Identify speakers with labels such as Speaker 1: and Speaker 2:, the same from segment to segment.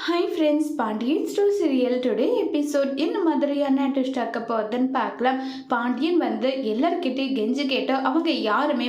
Speaker 1: Hi friends, Pandian store serial today episode என்ன மாதிரியான twist ஆக்க போகுதுன்னு பார்க்கலாம். பாண்டியன் எல்லார்கிட்டையும் கெஞ்சி கேட்டோ அவங்க யாருமே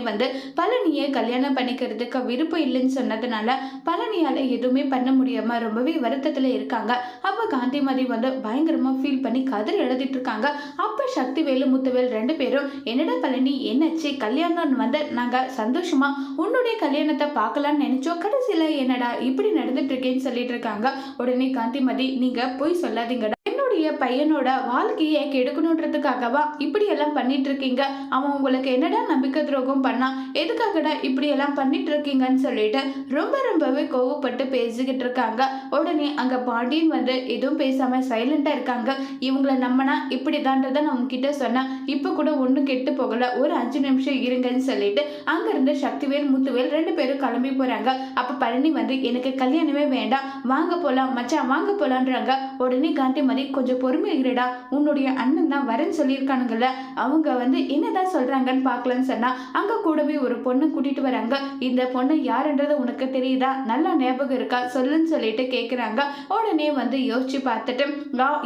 Speaker 1: பழனியை கல்யாணம் பண்ணிக்கிறதுக்கு விருப்பம் இல்லைன்னு சொன்னதுனால பழனியால் எதுவுமே பண்ண முடியாமல் ரொம்பவே வருத்தத்தில் இருக்காங்க. அப்போ காந்திமதி பயங்கரமாக ஃபீல் பண்ணி கதறி எழுதிட்டு இருக்காங்க. அப்போ சக்திவேலு முத்துவேல் ரெண்டு பேரும் என்னடா பழனி என்னாச்சு, கல்யாணம் நாங்கள் சந்தோஷமாக உன்னுடைய கல்யாணத்தை பார்க்கலான்னு நினச்சோம், கடைசியில் என்னடா இப்படி நடந்துட்டு இருக்கேன்னு சொல்லிட்டு இருக்காங்க. உடனே காந்திமதி, நீங்க போய் சொல்லாதீங்கடா, என்னுடைய பையனோட வாழ்க்கையை கெடுக்கணுன்றதுக்காகவா இப்படி எல்லாம் பண்ணிட்டு இருக்கீங்க? அவன் உங்களுக்கு என்னடா நம்பிக்கை துரோகம் பண்ணா, எதுக்காகடா இப்படி எல்லாம் பண்ணிட்டு இருக்கீங்கன்னு சொல்லிட்டு ரொம்பவே கோவப்பட்டு பேசிக்கிட்டு இருக்காங்க. உடனே அங்க பாண்டியன் எதுவும் பேசாம சைலண்டா இருக்காங்க. இவங்களை நம்பினா இப்படிதான்றத நான் உங்ககிட்ட சொன்னேன், இப்ப கூட ஒன்றும் கெட்டு போகல, ஒரு 5 நிமிஷம் இருங்கன்னு சொல்லிட்டு அங்க இருந்து சக்திவேல் முத்துவேல் ரெண்டு பேரும் கிளம்பி போறாங்க. அப்ப பழனி எனக்கு கல்யாணமே வேண்டாம், வாங்க போலாம் மச்சான், வாங்க போலான்றாங்க. உடனே காந்திமதி, கொஞ்சம் பொறுமையா இருடா, உன்னுடைய அண்ணன் தான் வரேன்னு சொல்லியிருக்கானுங்கல்ல, அவங்க என்னதான் சொல்றாங்கன்னு பார்க்கலான்னு சொன்னா அங்க கூடவே ஒரு பொண்ணு கூட்டிட்டு வராங்க. இந்த பொண்ணு யாருன்றது உனக்கு தெரியுதா, நல்லா ஞாபகம் இருக்கா சொல்லுன்னு சொல்லிட்டு கேக்குறாங்க. உடனே யோசிச்சு பார்த்துட்டு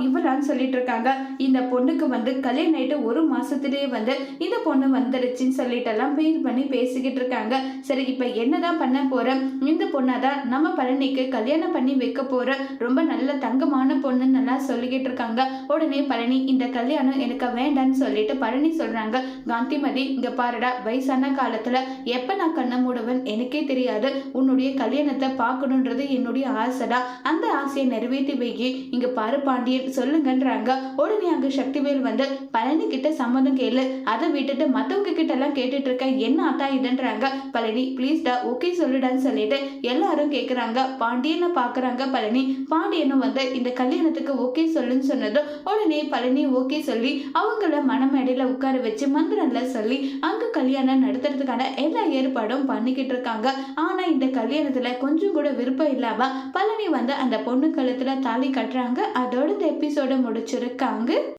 Speaker 1: இவரான்னு சொல்லிட்டு இருக்காங்க. இந்த பொண்ணுக்கு கல்யாணம் ஆயிட்டு ஒரு மாசத்திலேயே இந்த பொண்ணு வந்துடுச்சுன்னு சொல்லிட்டு எல்லாம் ஃபீல் பண்ணி பேசிக்கிட்டு இருக்காங்க. சரி, இப்ப என்னதான் பண்ண போறேன், இந்த பொண்ணாதான் நம்ம பழனிக்கு கல்யாணம் பண்ணி வைக்க போற, ரொம்ப நல்ல தங்கமான பொண்ணு நல்லா சொல்லிக்கிட்டு இருக்காங்க. உடனே பழனி, இந்த கல்யாணம் எனக்கு வேண்டான்னு சொல்லிட்டு பழனி சொல்றாங்க. காந்திமதி, இங்க பாருடா, வயசான காலத்துல எப்ப நான் கண்ண மூடுவன் எனக்கே தெரியாது, உன்னுடைய கல்யாணத்தை பார்க்கணுன்றது என்னுடைய ஆசைடா, அந்த ஆசையை நிறைவேற்றி வைக்கி, இங்க பாரு பாண்டியன் சொல்லுங்கன்றாங்க. உடனே அங்க சக்திவேல் பழனி கிட்ட சம்மதம் கேளு, அதை விட்டுட்டு மத்தவங்க கிட்ட எல்லாம் கேட்டுட்டு இருக்க, என்ன ஆத்தா இதுன்றாங்க. பழனி ப்ளீஸ்டா ஓகே சொல்லுடான்னு சொல்லிட்டு எல்லாரும் கேக்குறாங்க. பாண்டியனை பாக்குறாங்க. பழனி பாண்டியனும் இந்த கல்யாணத்துக்கு ஓகே சொல்லுன்னு சொன்னதும் உடனே பழனி ஓகே சொல்லி அவங்கள மனமேடையில உட்கார வச்சு மந்திரம்ல சொல்லி அங்க கல்யாணம் நடத்துறதுக்கான எல்லா ஏற்பாடும் பண்ணிக்கிட்டு இருக்காங்க. ஆனா இந்த கல்யாணத்துல கொஞ்சம் கூட விருப்பம் இல்லாம பழனி அந்த பொண்ணு கழுத்துல தாலி கட்டுறாங்க. அதோட இந்த எபிசோட முடிச்சிருக்காங்க.